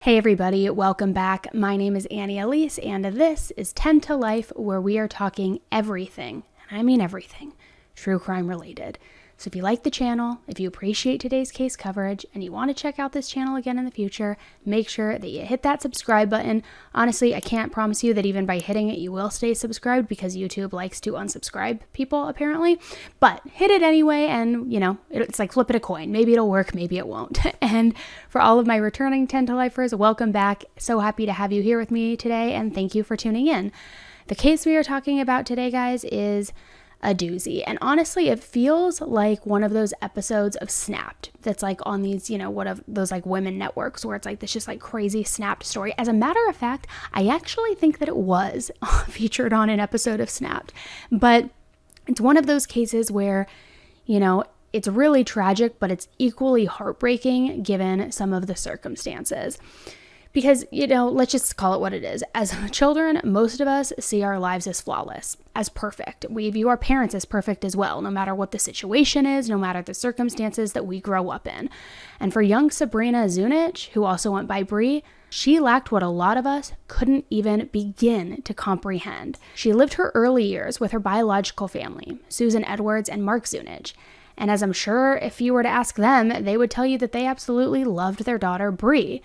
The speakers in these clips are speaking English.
Hey everybody, welcome back. My name is Elise, and this is 10 to Life, where we are talking everything, and I mean everything, true crime related. So if you like the channel, if you appreciate today's case coverage, and you want to check out this channel again in the future, make sure that you hit that subscribe button. Honestly, I can't promise you that even by hitting it, you will stay subscribed because YouTube likes to unsubscribe people apparently, but hit it anyway, and it's like flipping a coin. Maybe it'll work, maybe it won't. And for all of my returning 10 to Lifers, welcome back. So happy to have you here with me today, and thank you for tuning in. The case we are talking about today, guys, is a doozy. And honestly, it feels like one of those episodes of Snapped that's like on these, one of those like women networks where it's like this just like crazy Snapped story. As a matter of fact, I actually think that it was featured on an episode of Snapped. But it's one of those cases where, it's really tragic, but it's equally heartbreaking given some of the circumstances. Because, let's just call it what it is. As children, most of us see our lives as flawless, as perfect. We view our parents as perfect as well, no matter what the situation is, no matter the circumstances that we grow up in. And for young Sabrina Zunich, who also went by Bree, she lacked what a lot of us couldn't even begin to comprehend. She lived her early years with her biological family, Susan Edwards and Mark Zunich. And as I'm sure if you were to ask them, they would tell you that they absolutely loved their daughter, Bree.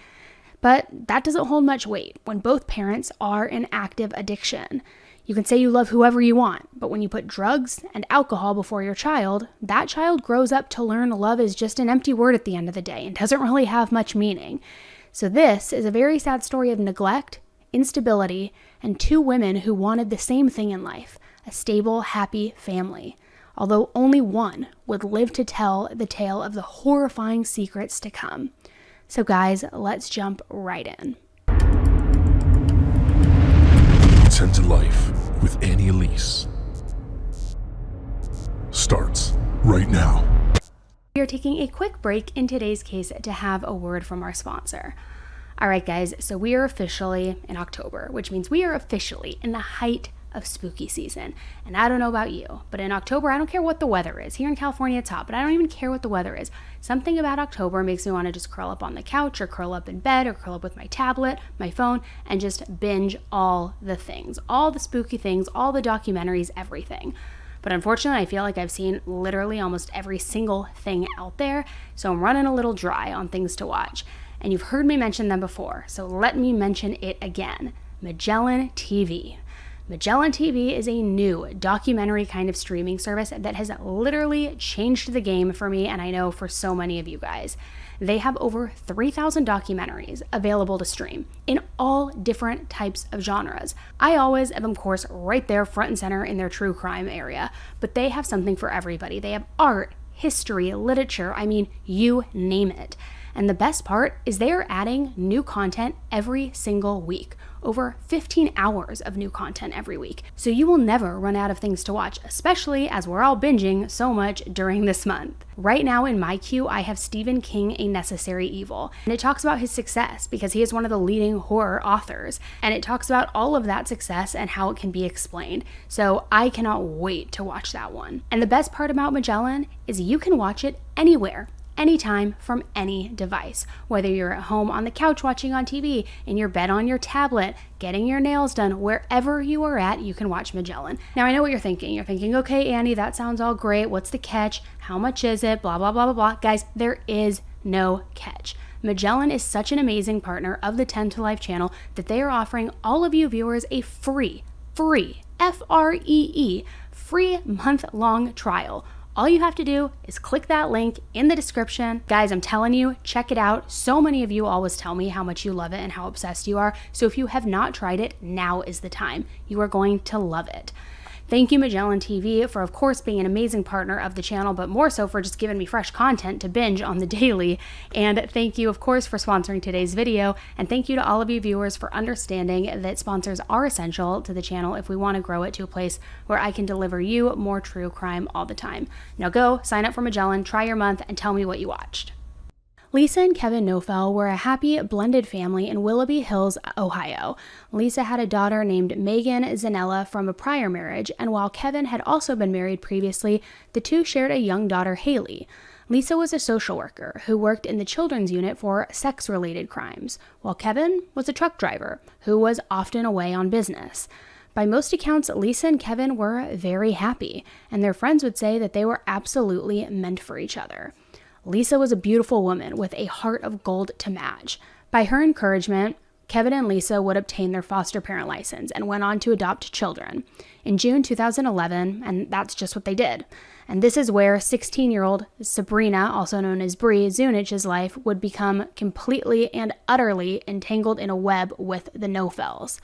But that doesn't hold much weight when both parents are in active addiction. You can say you love whoever you want, but when you put drugs and alcohol before your child, that child grows up to learn love is just an empty word at the end of the day and doesn't really have much meaning. So this is a very sad story of neglect, instability, and two women who wanted the same thing in life, a stable, happy family. Although only one would live to tell the tale of the horrifying secrets to come. So guys, let's jump right in. 10 to Life with Elise starts right now. We are taking a quick break in today's case to have a word from our sponsor. All right, guys, so we are officially in October, which means we are officially in the height of spooky season. And I don't know about you, but in October, I don't care what the weather is. Here in California, it's hot, but I don't even care what the weather is. Something about October makes me want to just curl up on the couch or curl up in bed or curl up with my tablet, my phone, and just binge all the things, all the spooky things, all the documentaries, everything. But unfortunately, I feel like I've seen literally almost every single thing out there, so I'm running a little dry on things to watch. And you've heard me mention them before, so let me mention it again. Magellan TV. Magellan TV is a new documentary kind of streaming service that has literally changed the game for me, and I know for so many of you guys. They have over 3,000 documentaries available to stream in all different types of genres. I always am, of course, right there front and center in their true crime area, but they have something for everybody. They have art, history, literature, I mean, you name it. And the best part is they are adding new content every single week. Over 15 hours of new content every week. So you will never run out of things to watch, especially as we're all binging so much during this month. Right now in my queue, I have Stephen King, A Necessary Evil. And it talks about his success because he is one of the leading horror authors. And it talks about all of that success and how it can be explained. So I cannot wait to watch that one. And the best part about Magellan is you can watch it anywhere. Anytime from any device, whether you're at home on the couch watching on TV, in your bed on your tablet, getting your nails done, wherever you are at, you can watch Magellan. Now I know what you're thinking. You're thinking, okay, Annie, that sounds all great. What's the catch? How much is it? Blah, blah, blah, blah, blah. Guys, there is no catch. Magellan is such an amazing partner of the 10 to Life channel that they are offering all of you viewers a free, F-R-E-E, free month-long trial. All you have to do is click that link in the description. Guys, I'm telling you, check it out. So many of you always tell me how much you love it and how obsessed you are. So if you have not tried it, now is the time. You are going to love it. Thank you, Magellan TV, for of course being an amazing partner of the channel, but more so for just giving me fresh content to binge on the daily. And thank you, of course, for sponsoring today's video. And thank you to all of you viewers for understanding that sponsors are essential to the channel if we want to grow it to a place where I can deliver you more true crime all the time. Now go, sign up for Magellan, try your month, and tell me what you watched. Lisa and Kevin Knoefel were a happy, blended family in Willoughby Hills, Ohio. Lisa had a daughter named Megan Zanella from a prior marriage, and while Kevin had also been married previously, the two shared a young daughter, Haley. Lisa was a social worker who worked in the children's unit for sex-related crimes, while Kevin was a truck driver who was often away on business. By most accounts, Lisa and Kevin were very happy, and their friends would say that they were absolutely meant for each other. Lisa was a beautiful woman with a heart of gold to match. By her encouragement, Kevin and Lisa would obtain their foster parent license and went on to adopt children in June 2011, and that's just what they did. And this is where 16-year-old Sabrina, also known as Bree, Zunich's life would become completely and utterly entangled in a web with the Knoefels.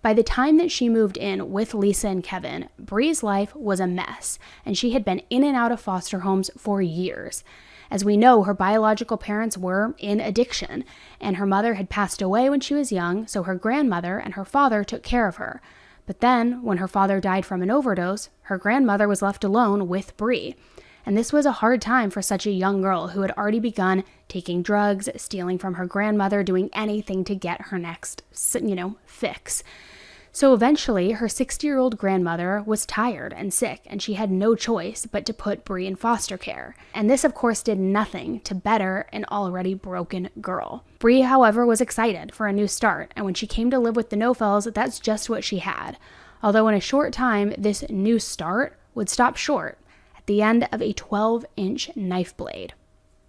By the time that she moved in with Lisa and Kevin, Bree's life was a mess, and she had been in and out of foster homes for years. As we know, her biological parents were in addiction, and her mother had passed away when she was young, so her grandmother and her father took care of her. But then, when her father died from an overdose, her grandmother was left alone with Bree. And this was a hard time for such a young girl who had already begun taking drugs, stealing from her grandmother, doing anything to get her next, fix. So eventually, her 60-year-old grandmother was tired and sick, and she had no choice but to put Bree in foster care. And this, of course, did nothing to better an already broken girl. Bree, however, was excited for a new start, and when she came to live with the Knoefels, that's just what she had. Although in a short time, this new start would stop short at the end of a 12-inch knife blade.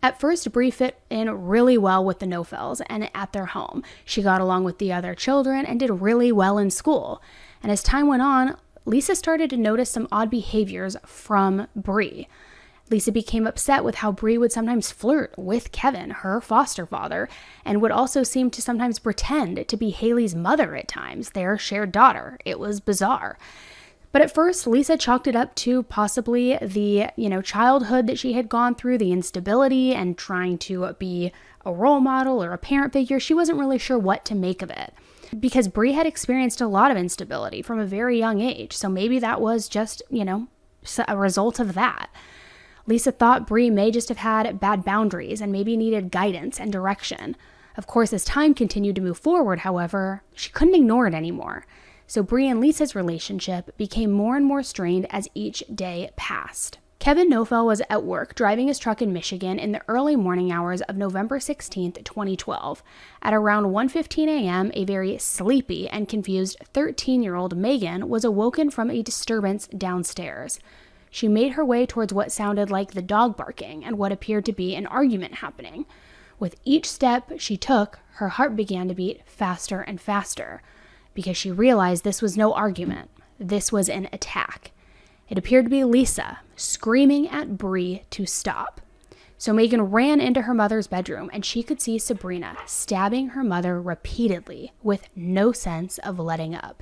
At first, Bree fit in really well with the Knoefels and at their home. She got along with the other children and did really well in school. And as time went on, Lisa started to notice some odd behaviors from Bree. Lisa became upset with how Bree would sometimes flirt with Kevin, her foster father, and would also seem to sometimes pretend to be Haley's mother at times, their shared daughter. It was bizarre. But at first, Lisa chalked it up to possibly the, childhood that she had gone through, the instability and trying to be a role model or a parent figure. She wasn't really sure what to make of it because Bree had experienced a lot of instability from a very young age. So maybe that was just, a result of that. Lisa thought Bree may just have had bad boundaries and maybe needed guidance and direction. Of course, as time continued to move forward, however, she couldn't ignore it anymore. So Bree and Lisa's relationship became more and more strained as each day passed. Kevin Knoefel was at work driving his truck in Michigan in the early morning hours of November 16, 2012. At around 1:15 a.m., a very sleepy and confused 13-year-old Megan was awoken from a disturbance downstairs. She made her way towards what sounded like the dog barking and what appeared to be an argument happening. With each step she took, her heart began to beat faster and faster, because she realized this was no argument. This was an attack. It appeared to be Lisa, screaming at Bree to stop. So Megan ran into her mother's bedroom, and she could see Sabrina stabbing her mother repeatedly with no sense of letting up.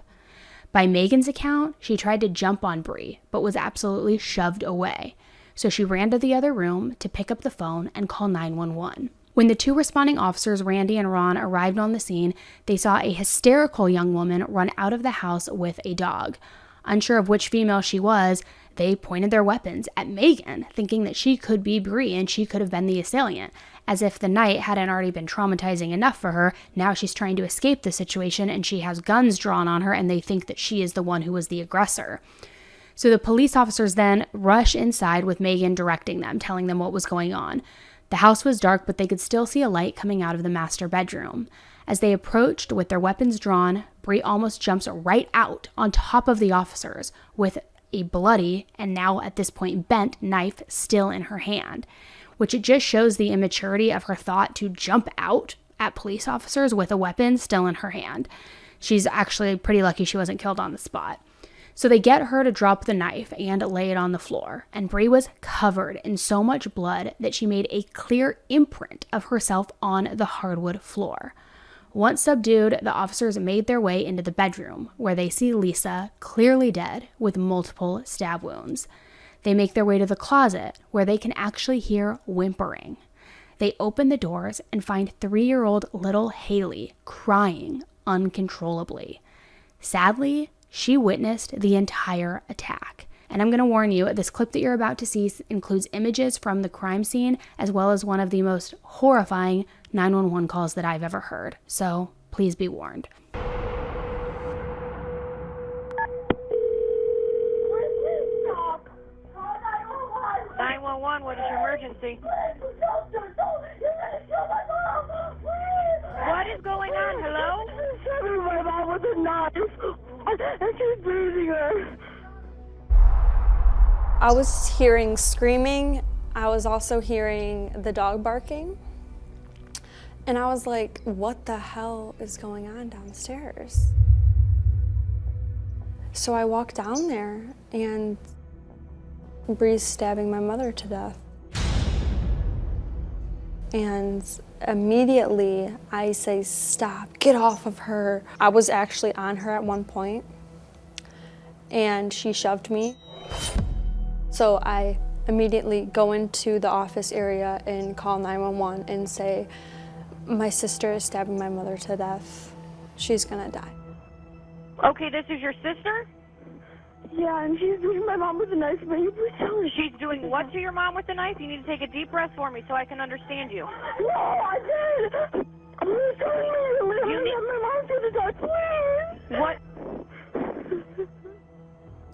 By Megan's account, she tried to jump on Bree, but was absolutely shoved away. So she ran to the other room to pick up the phone and call 911. When the two responding officers, Randy and Ron, arrived on the scene, they saw a hysterical young woman run out of the house with a dog. Unsure of which female she was, they pointed their weapons at Megan, thinking that she could be Bree and she could have been the assailant. As if the night hadn't already been traumatizing enough for her, now she's trying to escape the situation and she has guns drawn on her and they think that she is the one who was the aggressor. So the police officers then rush inside with Megan directing them, telling them what was going on. The house was dark, but they could still see a light coming out of the master bedroom. As they approached with their weapons drawn, Bree almost jumps right out on top of the officers with a bloody and now at this point bent knife still in her hand, which it just shows the immaturity of her thought to jump out at police officers with a weapon still in her hand. She's actually pretty lucky she wasn't killed on the spot. So they get her to drop the knife and lay it on the floor, and Bree was covered in so much blood that she made a clear imprint of herself on the hardwood floor. Once subdued, the officers made their way into the bedroom, where they see Lisa clearly dead with multiple stab wounds. They make their way to the closet, where they can actually hear whimpering. They open the doors and find 3-year-old little Haley crying uncontrollably. Sadly, she witnessed the entire attack. And I'm going to warn you, this clip that you're about to see includes images from the crime scene, as well as one of the most horrifying 911 calls that I've ever heard. So please be warned. 911, what is your emergency? emergency. What is going on? Hello? She's stabbing my mom with a knife, and she's bruising her. I was hearing screaming. I was also hearing the dog barking. And I was like, what the hell is going on downstairs? So I walked down there and Bree's stabbing my mother to death. And immediately I say, stop, get off of her. I was actually on her at one point and she shoved me. So I immediately go into the office area and call 911 and say, my sister is stabbing my mother to death. She's gonna die. Okay, this is your sister? Yeah, and she's doing my mom with a knife. May you please tell her? She's doing what to your mom with the knife? You need to take a deep breath for me so I can understand you. No, I did. Please tell me. My mom's gonna die, please. What?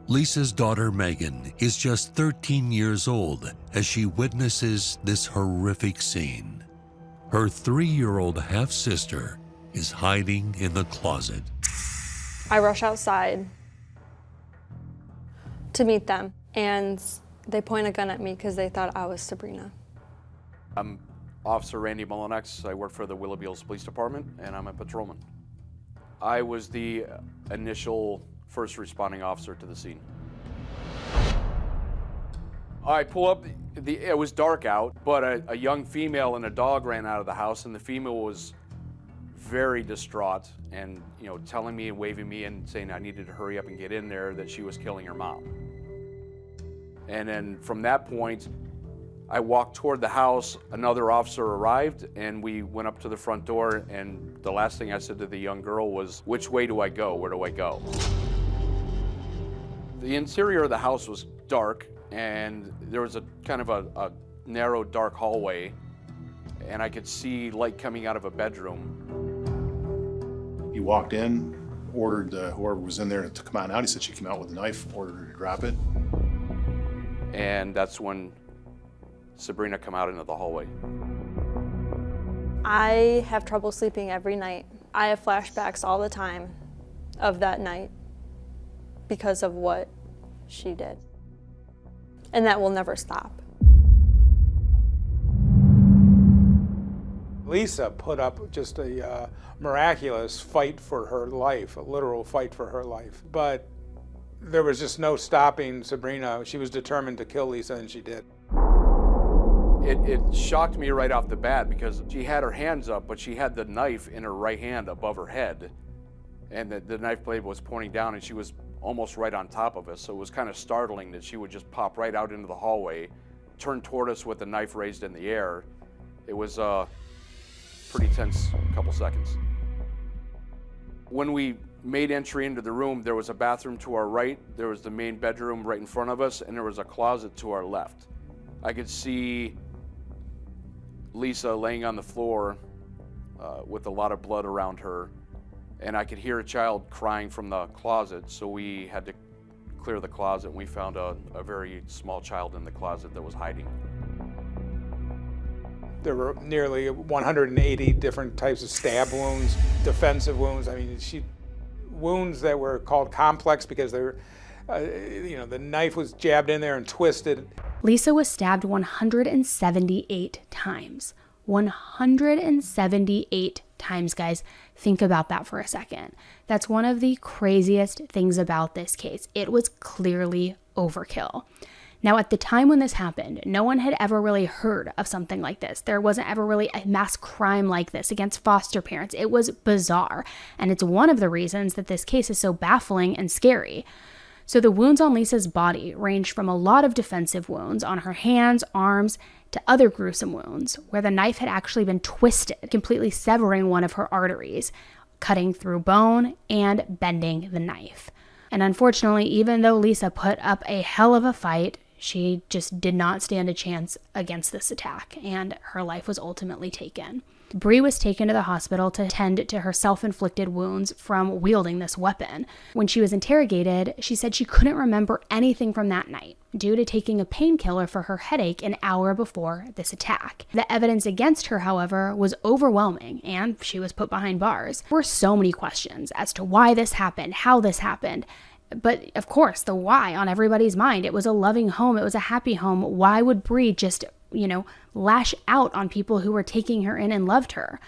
Lisa's daughter Megan is just 13 years old as she witnesses this horrific scene. Her 3-year-old half-sister is hiding in the closet. I rush outside to meet them, and they point a gun at me because they thought I was Sabrina. I'm Officer Randy Mullinex. I work for the Willoughby Hills Police Department, and I'm a patrolman. I was the initial first responding officer to the scene. I pull up, it was dark out, but a young female and a dog ran out of the house, and the female was very distraught and telling me and waving me and saying I needed to hurry up and get in there, that she was killing her mom. And then from that point, I walked toward the house, another officer arrived, and we went up to the front door, and the last thing I said to the young girl was, which way do I go? Where do I go? The interior of the house was dark, and there was a kind of a narrow, dark hallway, and I could see light coming out of a bedroom. He walked in, ordered whoever was in there to come on out. He said she came out with a knife, ordered her to drop it. And that's when Sabrina come out into the hallway. I have trouble sleeping every night. I have flashbacks all the time of that night because of what she did. And that will never stop. Lisa put up just a miraculous fight for her life, a literal fight for her life. But there was just no stopping Sabrina. She was determined to kill Lisa, and she did. It shocked me right off the bat because she had her hands up, but she had the knife in her right hand above her head. And the knife blade was pointing down, and she was almost right on top of us. So it was kind of startling that she would just pop right out into the hallway, turn toward us with the knife raised in the air. It was a pretty tense couple seconds. When we made entry into the room, there was a bathroom to our right, there was the main bedroom right in front of us, and there was a closet to our left. I could see Lisa laying on the floor with a lot of blood around her, and I could hear a child crying from the closet, so we had to clear the closet, and we found a very small child in the closet that was hiding. There were nearly 180 different types of stab wounds, defensive wounds. I mean, wounds that were called complex because they were, the knife was jabbed in there and twisted. Lisa was stabbed 178 times. 178 times, guys. Think about that for a second. That's one of the craziest things about this case. It was clearly overkill. Now, at the time when this happened, no one had ever really heard of something like this. There wasn't ever really a mass crime like this against foster parents. It was bizarre, and it's one of the reasons that this case is so baffling and scary. So the wounds on Lisa's body ranged from a lot of defensive wounds on her hands, arms, to other gruesome wounds where the knife had actually been twisted, completely severing one of her arteries, cutting through bone and bending the knife. And unfortunately, even though Lisa put up a hell of a fight, she just did not stand a chance against this attack, and her life was ultimately taken. Bree was taken to the hospital to tend to her self-inflicted wounds from wielding this weapon. When she was interrogated, she said she couldn't remember anything from that night due to taking a painkiller for her headache an hour before this attack. The evidence against her, however, was overwhelming, and she was put behind bars. There were so many questions as to why this happened, how this happened. But of course, the why on everybody's mind. It was a loving home. It was a happy home. Why would Bree just, lash out on people who were taking her in and loved her?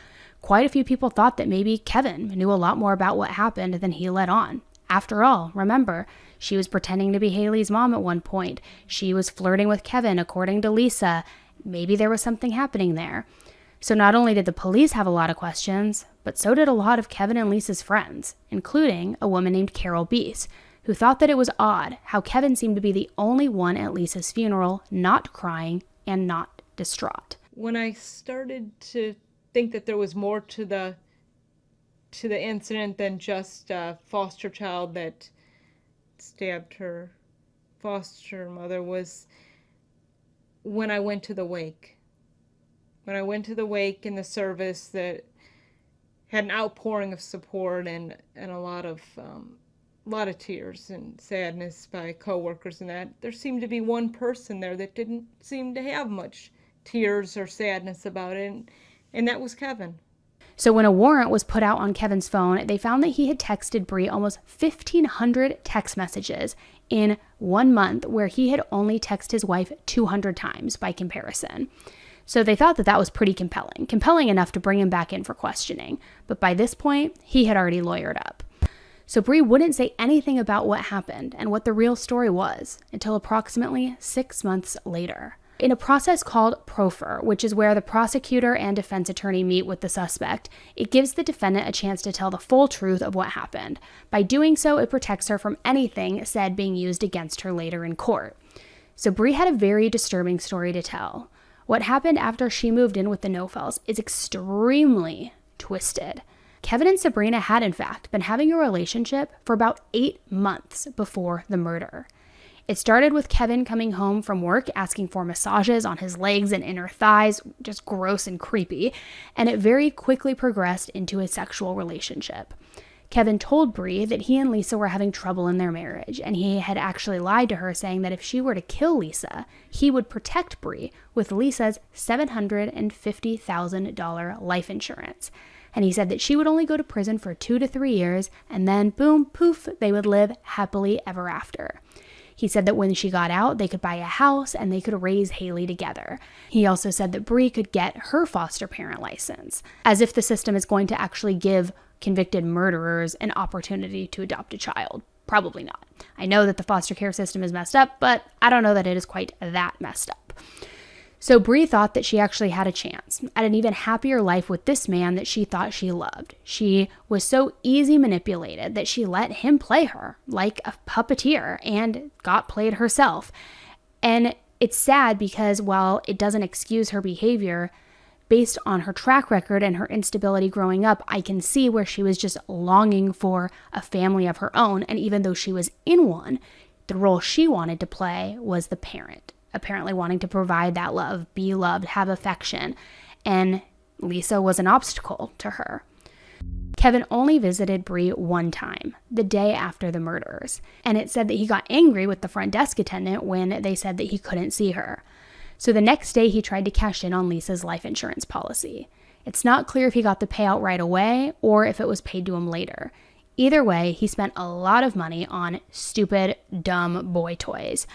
Quite a few people thought that maybe Kevin knew a lot more about what happened than he let on. After all, remember, she was pretending to be Haley's mom at one point. She was flirting with Kevin, according to Lisa. Maybe there was something happening there. So not only did the police have a lot of questions, but so did a lot of Kevin and Lisa's friends, including a woman named Carol Beese, who thought that it was odd how Kevin seemed to be the only one at Lisa's funeral not crying and not distraught. When I started to think that there was more to the incident than just a foster child that stabbed her foster mother was when I went to the wake. When I went to the wake in the service that had an outpouring of support and a lot of tears and sadness by coworkers and that, there seemed to be one person there that didn't seem to have much tears or sadness about it, and that was Kevin. So when a warrant was put out on Kevin's phone, they found that he had texted Bree almost 1,500 text messages in 1 month, where he had only texted his wife 200 times by comparison. So they thought that that was pretty compelling enough to bring him back in for questioning. But by this point, he had already lawyered up. So Bree wouldn't say anything about what happened and what the real story was until approximately 6 months later. In a process called proffer, which is where the prosecutor and defense attorney meet with the suspect, it gives the defendant a chance to tell the full truth of what happened. By doing so, it protects her from anything said being used against her later in court. So Bree had a very disturbing story to tell. What happened after she moved in with the Knoefels is extremely twisted. Kevin and Sabrina had, in fact, been having a relationship for about 8 months before the murder. It started with Kevin coming home from work asking for massages on his legs and inner thighs, just gross and creepy, and it very quickly progressed into a sexual relationship. Kevin told Bree that he and Lisa were having trouble in their marriage, and he had actually lied to her, saying that if she were to kill Lisa, he would protect Bree with Lisa's $750,000 life insurance. And he said that she would only go to prison for 2 to 3 years, and then boom, poof, they would live happily ever after. He said that when she got out, they could buy a house and they could raise Haley together. He also said that Bree could get her foster parent license, as if the system is going to actually give convicted murderers an opportunity to adopt a child. Probably not. I know that the foster care system is messed up, but I don't know that it is quite that messed up. So Bree thought that she actually had a chance at an even happier life with this man that she thought she loved. She was so easy manipulated that she let him play her like a puppeteer and got played herself. And it's sad because while it doesn't excuse her behavior, based on her track record and her instability growing up, I can see where she was just longing for a family of her own. And even though she was in one, the role she wanted to play was the parent. Apparently wanting to provide that love, be loved, have affection, and Lisa was an obstacle to her. Kevin only visited Bree one time, the day after the murders, and it said that he got angry with the front desk attendant when they said that he couldn't see her. So the next day he tried to cash in on Lisa's life insurance policy. It's not clear if he got the payout right away or if it was paid to him later. Either way, he spent a lot of money on stupid, dumb boy toys.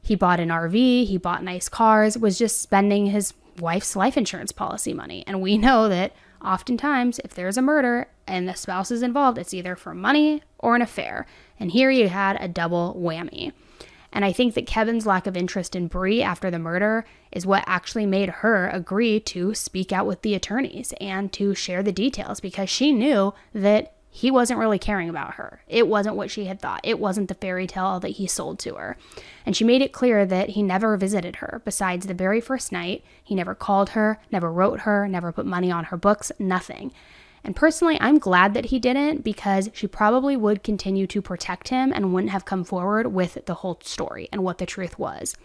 He bought an RV, he bought nice cars, was just spending his wife's life insurance policy money. And we know that oftentimes if there's a murder and the spouse is involved, it's either for money or an affair. And here you had a double whammy. And I think that Kevin's lack of interest in Bree after the murder is what actually made her agree to speak out with the attorneys and to share the details, because she knew that he wasn't really caring about her. It wasn't what she had thought. It wasn't the fairy tale that he sold to her. And she made it clear that he never visited her. Besides the very first night, he never called her, never wrote her, never put money on her books, nothing. And personally, I'm glad that he didn't, because she probably would continue to protect him and wouldn't have come forward with the whole story and what the truth was.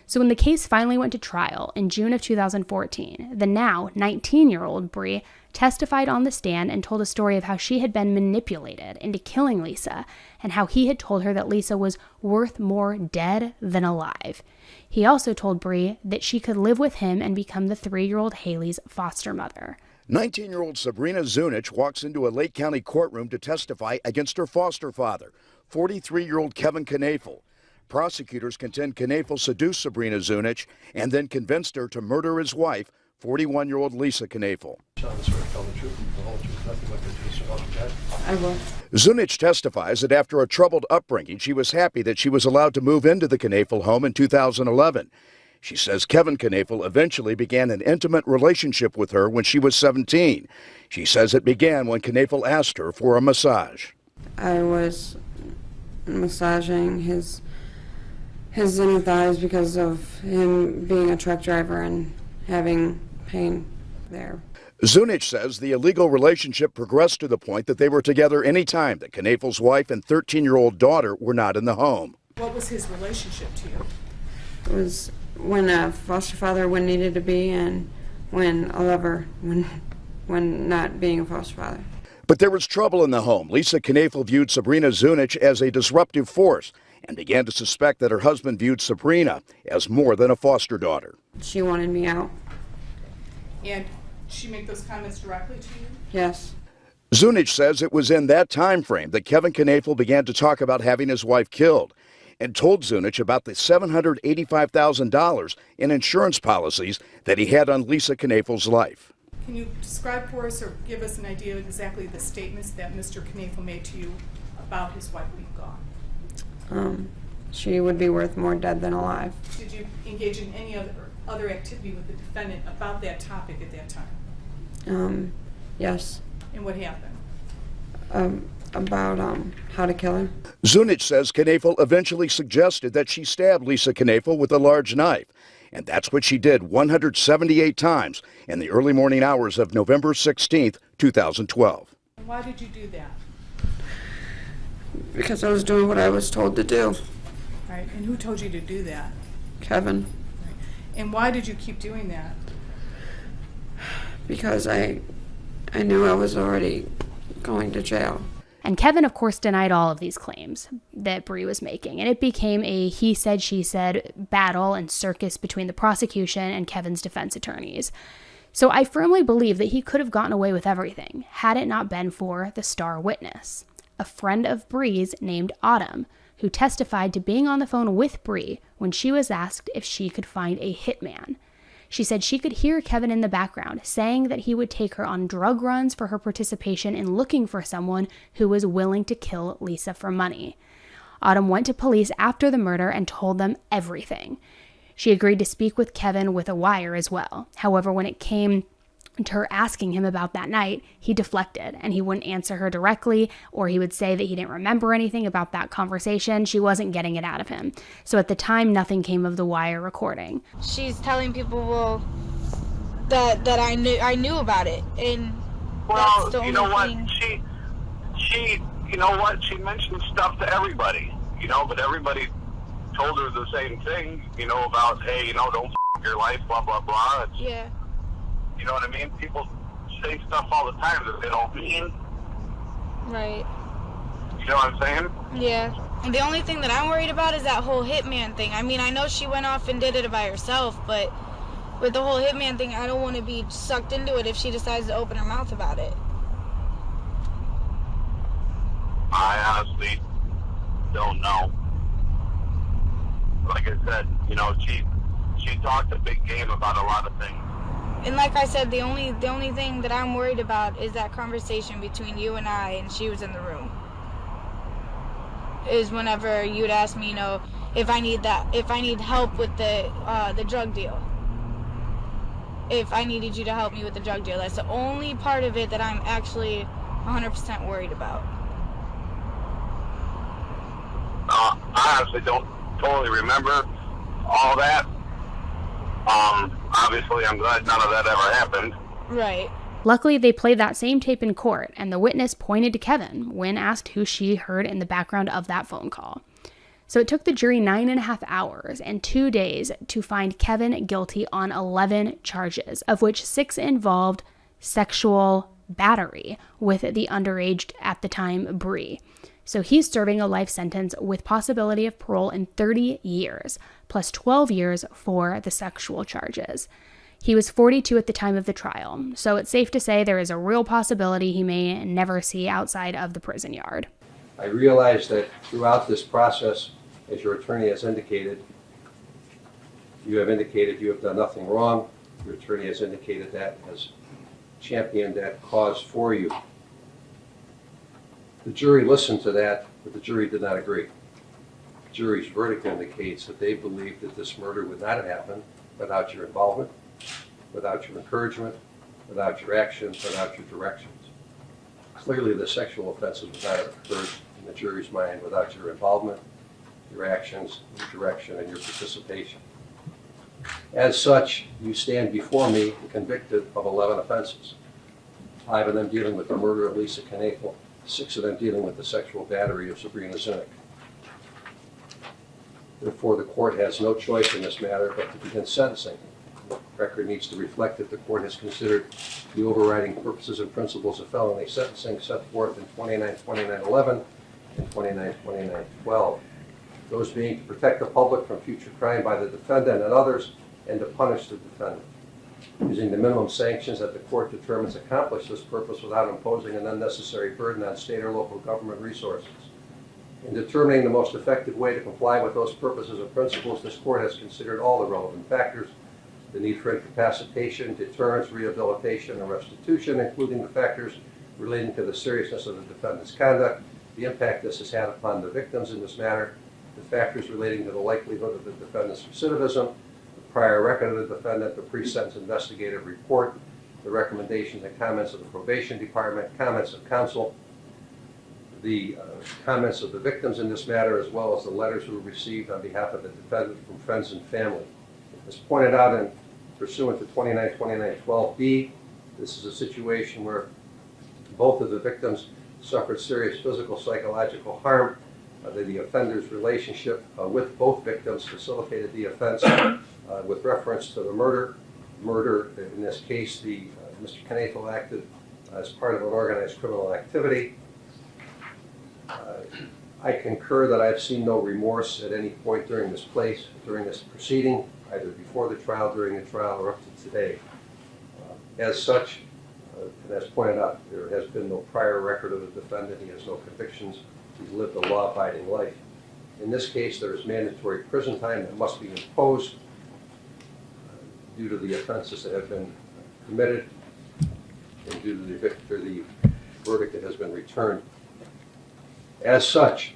So when the case finally went to trial in June of 2014, the now 19-year-old Bree testified on the stand and told a story of how she had been manipulated into killing Lisa and how he had told her that Lisa was worth more dead than alive. He also told Bree that she could live with him and become the 3-year-old Haley's foster mother. 19-year-old Sabrina Zunich walks into a Lake County courtroom to testify against her foster father, 43-year-old Kevin Knoefel. Prosecutors contend Knoefel seduced Sabrina Zunich and then convinced her to murder his wife, 41-year-old Lisa Knoefel. I will. Zunich testifies that after a troubled upbringing, she was happy that she was allowed to move into the Knoefel home in 2011. She says Kevin Knoefel eventually began an intimate relationship with her when she was 17. She says it began when Knoefel asked her for a massage. I was massaging his inner thighs because of him being a truck driver and having pain there. Zunich says the illegal relationship progressed to the point that they were together any time that Knoefel's wife and 13-year-old daughter were not in the home. What was his relationship to you? It was when a foster father when needed to be and when a lover when not being a foster father. But there was trouble in the home. Lisa Knoefel viewed Sabrina Zunich as a disruptive force and began to suspect that her husband viewed Sabrina as more than a foster daughter. She wanted me out. And she made those comments directly to you? Yes. Zunich says it was in that time frame that Kevin Knoefel began to talk about having his wife killed and told Zunich about the $785,000 in insurance policies that he had on Lisa Knoefel's life. Can you describe for us or give us an idea of exactly the statements that Mr. Knoefel made to you about his wife being gone? She would be worth more dead than alive. Did you engage in any other activity with the defendant about that topic at that time? Yes. And what happened? About how to kill her. Zunich says Knoefel eventually suggested that she stab Lisa Knoefel with a large knife, and that's what she did 178 times in the early morning hours of November 16th, 2012. Why did you do that? Because I was doing what I was told to do. Right. And who told you to do that? Kevin. Right. And why did you keep doing that? Because I knew I was already going to jail. And Kevin, of course, denied all of these claims that Bree was making, and it became a he said, she said battle and circus between the prosecution and Kevin's defense attorneys. So I firmly believe that he could have gotten away with everything had it not been for the star witness, a friend of Bree's named Autumn, who testified to being on the phone with Bree when she was asked if she could find a hitman. She said she could hear Kevin in the background saying that he would take her on drug runs for her participation in looking for someone who was willing to kill Lisa for money. Autumn went to police after the murder and told them everything. She agreed to speak with Kevin with a wire as well. However, when it came to her asking him about that night, he deflected and he wouldn't answer her directly, or he would say that he didn't remember anything about that conversation. She wasn't getting it out of him. So at the time, nothing came of the wire recording. She's telling people, well, that I knew about it, and well, that's the you know what? thing. She, you know what? She mentioned stuff to everybody, but everybody told her the same thing, about, hey, don't f*** your life, blah blah blah. Yeah. You know what I mean? People say stuff all the time that they don't mean. Right. You know what I'm saying? Yeah. And the only thing that I'm worried about is that whole hitman thing. I mean, I know she went off and did it by herself, but with the whole hitman thing, I don't want to be sucked into it if she decides to open her mouth about it. I honestly don't know. Like I said, she talked a big game about a lot of things. And like I said, the only thing that I'm worried about is that conversation between you and I, and she was in the room. Is whenever you'd ask me, if I need help with the drug deal. If I needed you to help me with the drug deal. That's the only part of it that I'm actually 100% worried about. I honestly don't totally remember all that. Obviously, I'm glad none of that ever happened. Right. Luckily, they played that same tape in court, and the witness pointed to Kevin when asked who she heard in the background of that phone call. So it took the jury 9.5 hours and 2 days to find Kevin guilty on 11 charges, of which 6 involved sexual battery with the underage at the time, Bree. So he's serving a life sentence with possibility of parole in 30 years, plus 12 years for the sexual charges. He was 42 at the time of the trial, so it's safe to say there is a real possibility he may never see outside of the prison yard. I realize that throughout this process, as your attorney has indicated, you have done nothing wrong. Your attorney has indicated that, has championed that cause for you. The jury listened to that, but the jury did not agree. The jury's verdict indicates that they believe that this murder would not have happened without your involvement, without your encouragement, without your actions, without your directions. Clearly, the sexual offenses would not have occurred in the jury's mind without your involvement, your actions, your direction, and your participation. As such, you stand before me convicted of 11 offenses, 5 of them dealing with the murder of Elise Knoefel, 6 of them dealing with the sexual battery of Sabrina Zunich. Therefore, the court has no choice in this matter but to begin sentencing. The record needs to reflect that the court has considered the overriding purposes and principles of felony sentencing set forth in 292911 and 292912. Those being to protect the public from future crime by the defendant and others, and to punish the defendant. Using the minimum sanctions that the court determines accomplish this purpose without imposing an unnecessary burden on state or local government resources. In determining the most effective way to comply with those purposes and principles, this court has considered all the relevant factors: the need for incapacitation, deterrence, rehabilitation, and restitution, including the factors relating to the seriousness of the defendant's conduct, the impact this has had upon the victims in this matter, the factors relating to the likelihood of the defendant's recidivism, the prior record of the defendant, the pre-sentence investigative report, the recommendations and comments of the probation department, comments of counsel, the comments of the victims in this matter, as well as the letters that were received on behalf of the defendant from friends and family. As pointed out in pursuant to 292912B, this is a situation where both of the victims suffered serious physical, psychological harm. The offender's relationship with both victims facilitated the offense with reference to the murder. Murder, in this case, Mr. Knoefel acted as part of an organized criminal activity. I concur that I've seen no remorse at any point during this proceeding, either before the trial, during the trial, or up to today. As such, and as pointed out, there has been no prior record of the defendant. He has no convictions. He's lived a law-abiding life. In this case, there is mandatory prison time that must be imposed due to the offenses that have been committed and due to the verdict that has been returned. As such,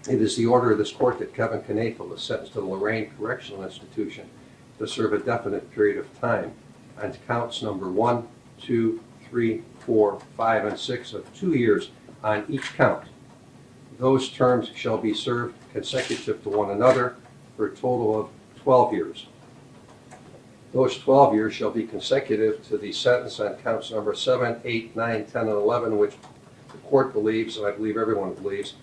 it is the order of this court that Kevin Knoefel is sentenced to the Lorraine Correctional Institution to serve a definite period of time on counts number 1, 2, 3, 4, 5, and 6 of 2 years on each count. Those terms shall be served consecutive to one another for a total of 12 years. Those 12 years shall be consecutive to the sentence on counts number 7, 8, 9, 10, and 11, which the court believes, and I believe everyone believes,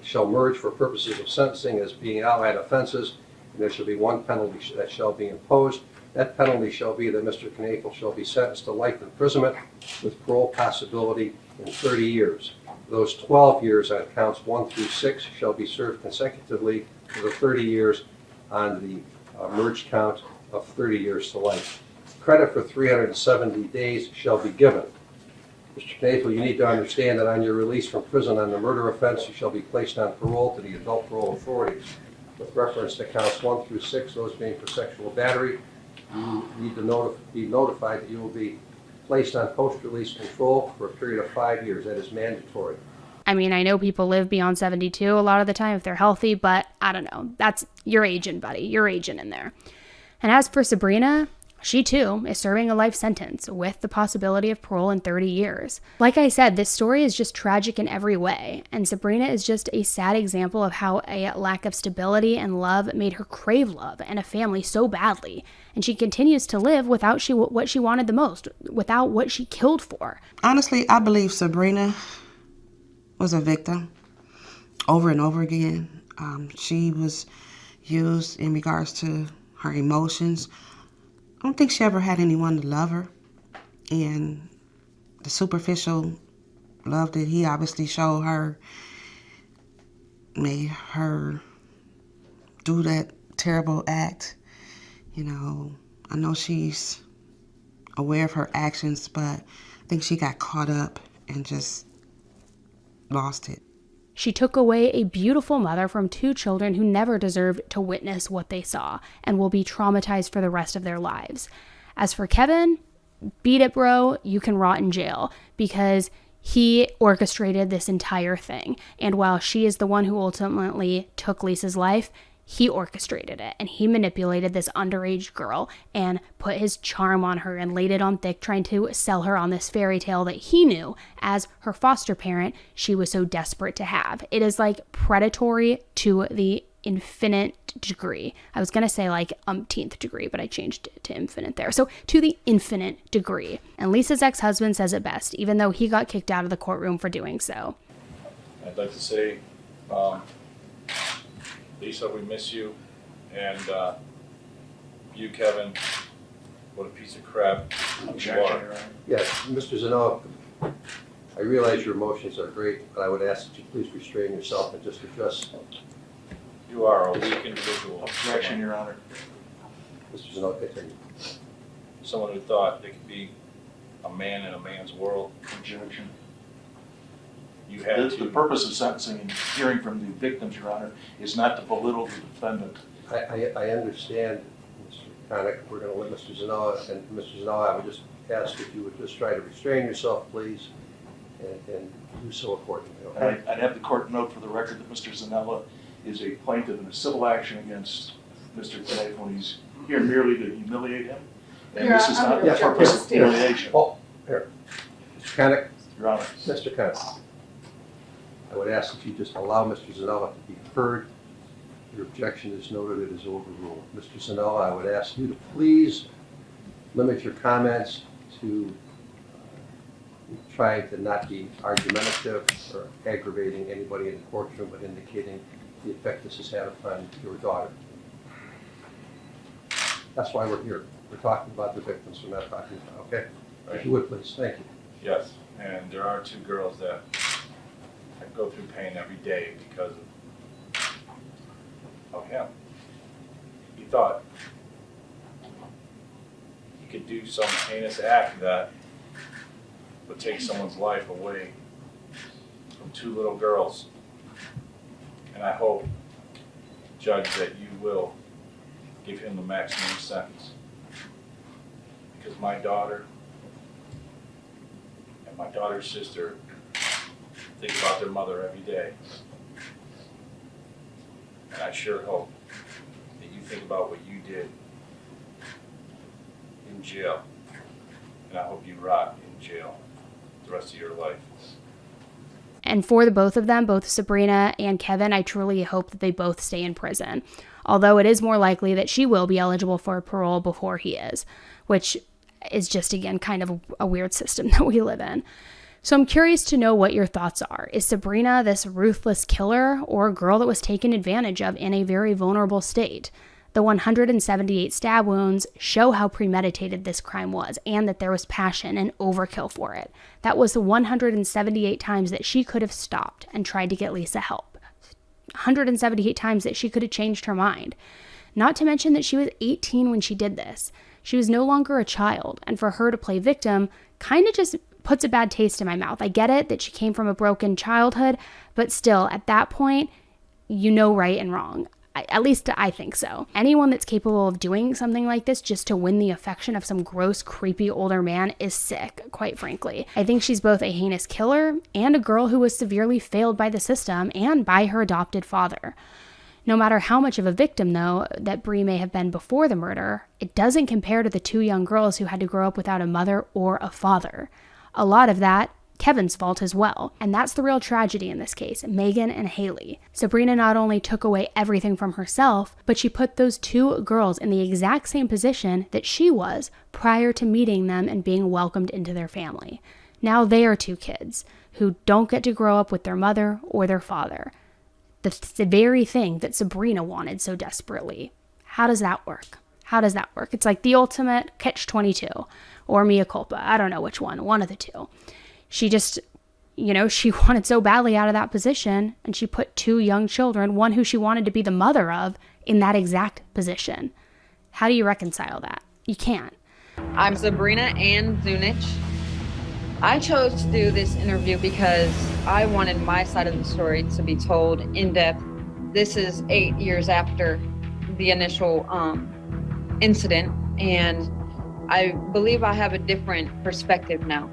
shall merge for purposes of sentencing as being allied offenses, and there shall be one penalty that shall be imposed. That penalty shall be that Mr. Knoefel shall be sentenced to life imprisonment with parole possibility in 30 years. Those 12 years on counts 1 through 6 shall be served consecutively to the 30 years on the merged count of 30 years to life. Credit for 370 days shall be given. Mr. Knoefel, you need to understand that on your release from prison on the murder offense, you shall be placed on parole to the adult parole authorities. With reference to counts 1 through 6, those being for sexual battery, you need to be notified that you will be placed on post-release control for a period of 5 years. That is mandatory. I mean, I know people live beyond 72 a lot of the time if they're healthy, but I don't know. That's your agent, buddy. Your agent in there. And as for Sabrina, she too is serving a life sentence with the possibility of parole in 30 years. Like I said, this story is just tragic in every way, and Sabrina is just a sad example of how a lack of stability and love made her crave love and a family so badly, and she continues to live without what she wanted the most, without what she killed for. Honestly, I believe Sabrina was a victim over and over again. She was used in regards to her emotions. I don't think she ever had anyone to love her. And the superficial love that he obviously showed her made her do that terrible act. You know, I know she's aware of her actions, but I think she got caught up and just lost it. She took away a beautiful mother from 2 children who never deserved to witness what they saw and will be traumatized for the rest of their lives. As for Kevin, beat it, bro. You can rot in jail because he orchestrated this entire thing. And while she is the one who ultimately took Lisa's life, he orchestrated it, and he manipulated this underage girl and put his charm on her and laid it on thick, trying to sell her on this fairy tale that he knew as her foster parent she was so desperate to have. It is like predatory to the infinite degree. I was going to say like umpteenth degree, but I changed it to infinite there. So to the infinite degree. And Lisa's ex-husband says it best, even though he got kicked out of the courtroom for doing so. I'd like to say, Lisa, we miss you, and you, Kevin, what a piece of crap you are. Yes, Mr. Zunich, I realize your emotions are great, but I would ask that you please restrain yourself and just address. You are a weak individual. Objection, Your Honor. Mr. Zunich, continue. Someone who thought they could be a man in a man's world. Objection. You had The purpose of sentencing and hearing from the victims, Your Honor, is not to belittle the defendant. I understand, Mr. Connick. We're going to let Mr. Zunich, and Mr. Zunich, I would just ask if you would just try to restrain yourself, please, and do so accordingly. Okay? I'd have the court note for the record that Mr. Zanella is a plaintiff in a civil action against Mr. Knoefel, and he's here merely to humiliate him. And this is not the purpose of humiliation. Oh, here. Mr. Connick. Your Honor. Mr. Connick. I would ask that you just allow Mr. Zanella to be heard. Your objection is noted. It is overruled. Mr. Zanella, I would ask you to please limit your comments to trying to not be argumentative or aggravating anybody in the courtroom, but indicating the effect this has had upon your daughter. That's why we're here. We're talking about the victims. We're not talking about, okay? Right. If you would, please. Thank you. Yes, and there are 2 girls that go through pain every day because of him. He thought he could do some heinous act that would take someone's life away from 2 little girls. And I hope, Judge, that you will give him the maximum sentence. Because my daughter and my daughter's sister think about their mother every day. And I sure hope that you think about what you did in jail. And I hope you rot in jail the rest of your life. And for the both of them, both Sabrina and Kevin, I truly hope that they both stay in prison. Although it is more likely that she will be eligible for parole before he is, which is just, again, kind of a weird system that we live in. So I'm curious to know what your thoughts are. Is Sabrina this ruthless killer or a girl that was taken advantage of in a very vulnerable state? The 178 stab wounds show how premeditated this crime was and that there was passion and overkill for it. That was the 178 times that she could have stopped and tried to get Lisa help. 178 times that she could have changed her mind. Not to mention that she was 18 when she did this. She was no longer a child, and for her to play victim kind of just puts a bad taste in my mouth. I get it that she came from a broken childhood, but still, at that point, you know right and wrong. At least I think so. Anyone that's capable of doing something like this just to win the affection of some gross, creepy older man is sick, quite frankly. I think she's both a heinous killer and a girl who was severely failed by the system and by her adopted father. No matter how much of a victim, though, that Bree may have been before the murder, it doesn't compare to the 2 young girls who had to grow up without a mother or a father. A lot of that, Kevin's fault as well. And that's the real tragedy in this case, Megan and Haley. Sabrina not only took away everything from herself, but she put those 2 girls in the exact same position that she was prior to meeting them and being welcomed into their family. Now they are 2 kids who don't get to grow up with their mother or their father. the very thing that Sabrina wanted so desperately. How does that work? How does that work? It's like the ultimate catch-22 or mea culpa. I don't know which one of the two. She just, she wanted so badly out of that position, and she put 2 young children, one who she wanted to be the mother of, in that exact position. How do you reconcile that? You can't. I'm Sabrina Zunich. I chose to do this interview because I wanted my side of the story to be told in depth. This is 8 years after the initial incident, and I believe I have a different perspective now.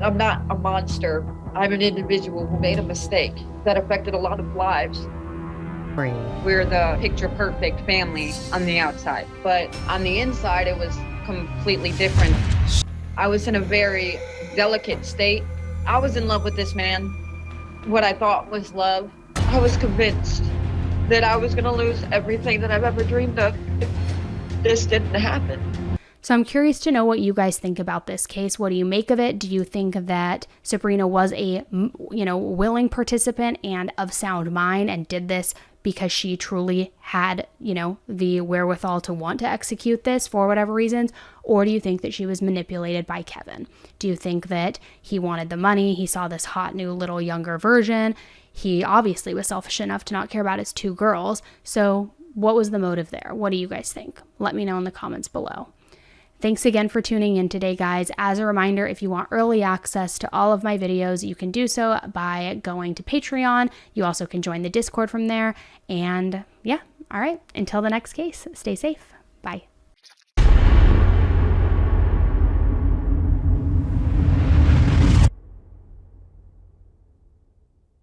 I'm not a monster. I'm an individual who made a mistake that affected a lot of lives. We're the picture-perfect family on the outside, but on the inside, it was completely different. I was in a very delicate state. I was in love with this man, what I thought was love. I was convinced that I was gonna lose everything that I've ever dreamed of. This didn't happen. So I'm curious to know what you guys think about this case. What do you make of it? Do you think that Sabrina was a, willing participant and of sound mind and did this because she truly had, the wherewithal to want to execute this for whatever reasons? Or do you think that she was manipulated by Kevin? Do you think that he wanted the money? He saw this hot new little younger version. He obviously was selfish enough to not care about his 2 girls. So what was the motive there? What do you guys think? Let me know in the comments below. Thanks again for tuning in today, guys. As a reminder, if you want early access to all of my videos, you can do so by going to Patreon. You also can join the Discord from there. And yeah, all right, until the next case, stay safe. Bye.